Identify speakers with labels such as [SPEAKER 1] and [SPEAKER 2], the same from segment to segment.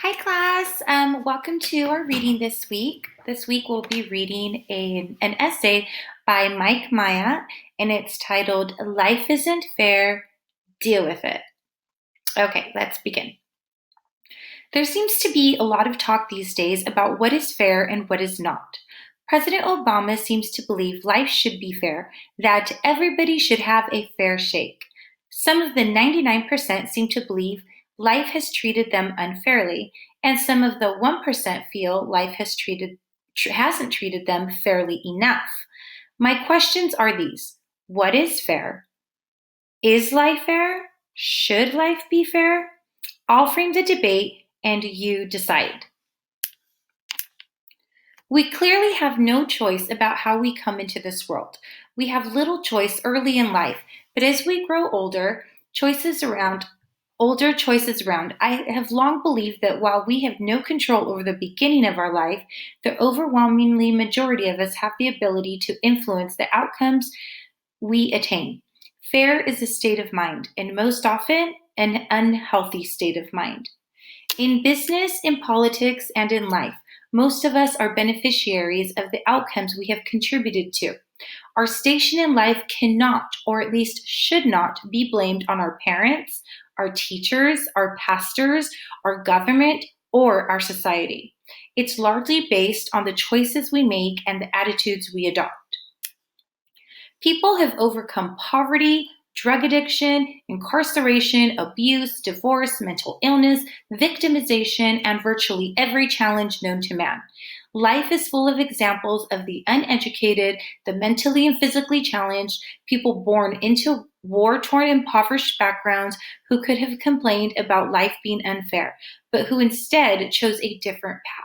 [SPEAKER 1] Hi, class. Welcome to our reading this week. This week we'll be reading an essay by Myatt, and it's titled Life Isn't Fair, Deal with It. Okay, let's begin. There seems to be a lot of talk these days about what is fair and what is not. President Obama seems to believe life should be fair, that everybody should have a fair shake. Some of the 99% seem to believe life has treated them unfairly, and some of the 1% feel life hasn't treated them fairly enough. My questions are these. What is fair? Is life fair? Should life be fair? I'll frame the debate and you decide. We clearly have no choice about how we come into this world. We have little choice early in life, but as we grow older, choices around I have long believed that while we have no control over the beginning of our life, the overwhelmingly majority of us have the ability to influence the outcomes we attain. Fair is a state of mind, and most often, an unhealthy state of mind. In business, in politics, and in life, most of us are beneficiaries of the outcomes we have contributed to. Our station in life cannot, or at least should not, be blamed on our parents, our teachers, our pastors, our government, or our society. It's largely based on the choices we make and the attitudes we adopt. People have overcome poverty, drug addiction, incarceration, abuse, divorce, mental illness, victimization, and virtually every challenge known to man. Life is full of examples of the uneducated, the mentally and physically challenged, people born into war-torn, impoverished backgrounds who could have complained about life being unfair, but who instead chose a different path.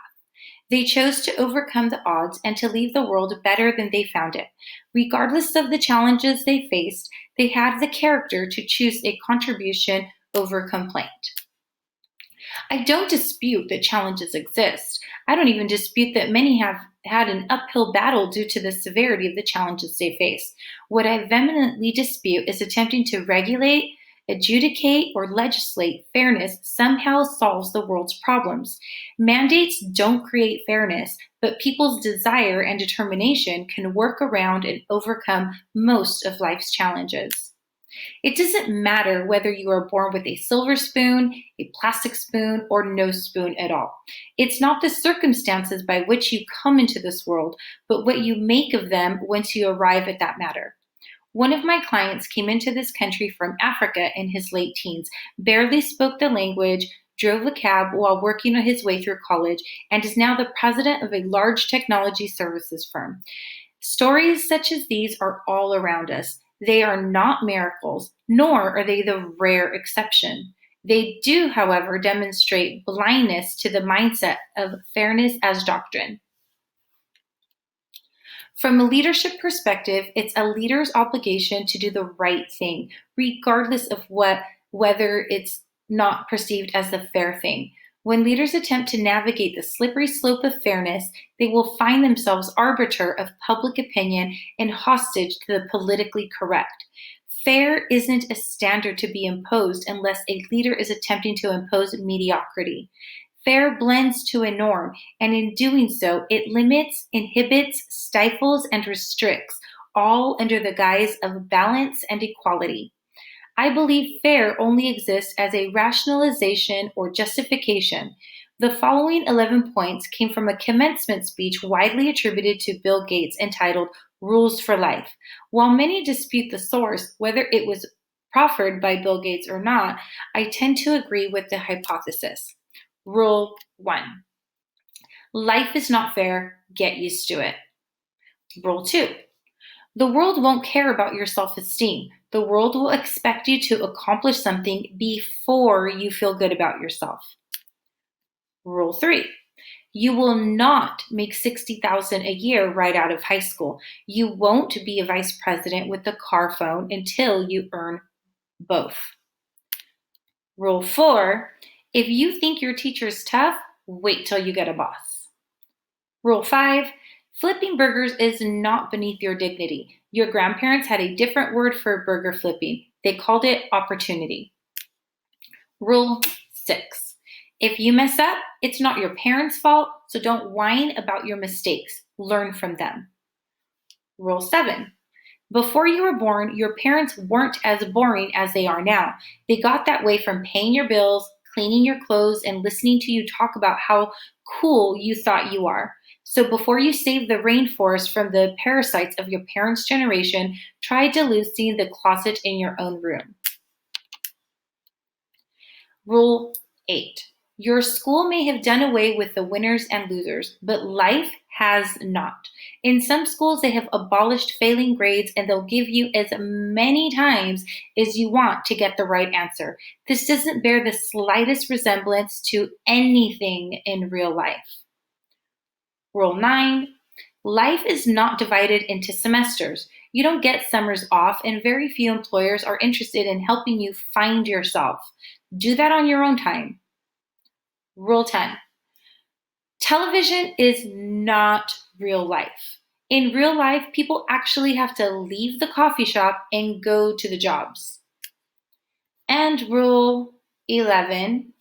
[SPEAKER 1] They chose to overcome the odds and to leave the world better than they found it. Regardless of the challenges they faced, they had the character to choose a contribution over complaint. I don't dispute that challenges exist. I don't even dispute that many have had an uphill battle due to the severity of the challenges they face. What I vehemently dispute is attempting to regulate, adjudicate, or legislate fairness somehow solves the world's problems. Mandates don't create fairness, but people's desire and determination can work around and overcome most of life's challenges. It doesn't matter whether you are born with a silver spoon, a plastic spoon, or no spoon at all. It's not the circumstances by which you come into this world, but what you make of them once you arrive at that matter. One of my clients came into this country from Africa in his late teens, barely spoke the language, drove a cab while working on his way through college, and is now the president of a large technology services firm. Stories such as these are all around us. They are not miracles, nor are they the rare exception. They do, however, demonstrate blindness to the mindset of fairness as doctrine. From a leadership perspective, it's a leader's obligation to do the right thing, regardless of whether it's not perceived as the fair thing. When leaders attempt to navigate the slippery slope of fairness, they will find themselves arbiter of public opinion and hostage to the politically correct. Fair isn't a standard to be imposed unless a leader is attempting to impose mediocrity. Fair blends to a norm, and in doing so, it limits, inhibits, stifles, and restricts, all under the guise of balance and equality. I believe fair only exists as a rationalization or justification. The following 11 points came from a commencement speech widely attributed to Bill Gates entitled Rules for Life. While many dispute the source, whether it was proffered by Bill Gates or not, I tend to agree with the hypothesis. Rule 1. Life is not fair, get used to it. Rule 2. The world won't care about your self-esteem. The world will expect you to accomplish something before you feel good about yourself. Rule 3. You will not make $60,000 a year right out of high school. You won't be a vice president with a car phone until you earn both. Rule 4. If you think your teacher is tough, wait till you get a boss. Rule 5. Flipping burgers is not beneath your dignity. Your grandparents had a different word for burger flipping. They called it opportunity. Rule 6. If you mess up, it's not your parents' fault, so don't whine about your mistakes. Learn from them. Rule 7. Before you were born, your parents weren't as boring as they are now. They got that way from paying your bills, cleaning your clothes, and listening to you talk about how cool you thought you are. So before you save the rainforest from the parasites of your parents' generation, try delucing the closet in your own room. Rule 8. Your school may have done away with the winners and losers, but life has not. In some schools, they have abolished failing grades and they'll give you as many times as you want to get the right answer. This doesn't bear the slightest resemblance to anything in real life. Rule 9. Life is not divided into semesters. You don't get summers off, and very few employers are interested in helping you find yourself. Do that on your own time. Rule 10. Television is not real life. In real life, people actually have to leave the coffee shop and go to the jobs. And rule 11.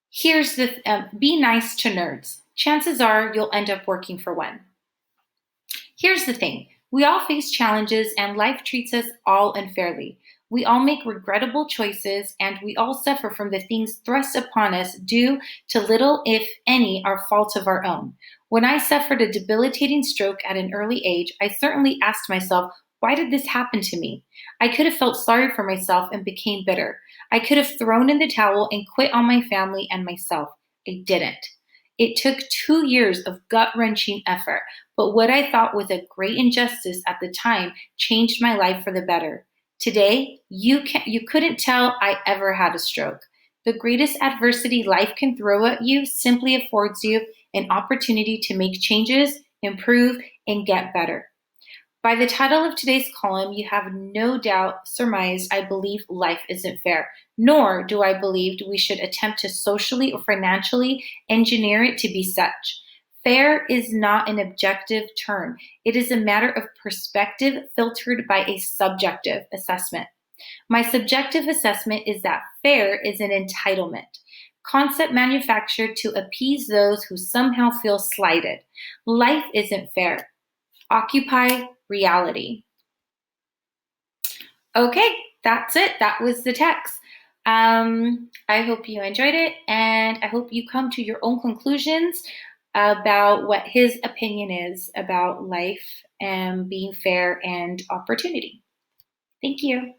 [SPEAKER 1] Here's the be nice to nerds. Chances are you'll end up working for one. Here's the thing. We all face challenges and life treats us all unfairly. We all make regrettable choices and we all suffer from the things thrust upon us due to little, if any, are fault of our own. When I suffered a debilitating stroke at an early age, I certainly asked myself, why did this happen to me? I could have felt sorry for myself and became bitter. I could have thrown in the towel and quit on my family and myself. I didn't. It took 2 years of gut-wrenching effort, but what I thought was a great injustice at the time changed my life for the better. Today, you couldn't tell I ever had a stroke. The greatest adversity life can throw at you simply affords you an opportunity to make changes, improve, and get better. By the title of today's column, you have no doubt surmised I believe life isn't fair, nor do I believe we should attempt to socially or financially engineer it to be such. Fair is not an objective term. It is a matter of perspective filtered by a subjective assessment. My subjective assessment is that fair is an entitlement, concept manufactured to appease those who somehow feel slighted. Life isn't fair. Occupy reality. Okay, that's it. That was the text. I hope you enjoyed it, and I hope you come to your own conclusions about what his opinion is about life and being fair and opportunity. Thank you.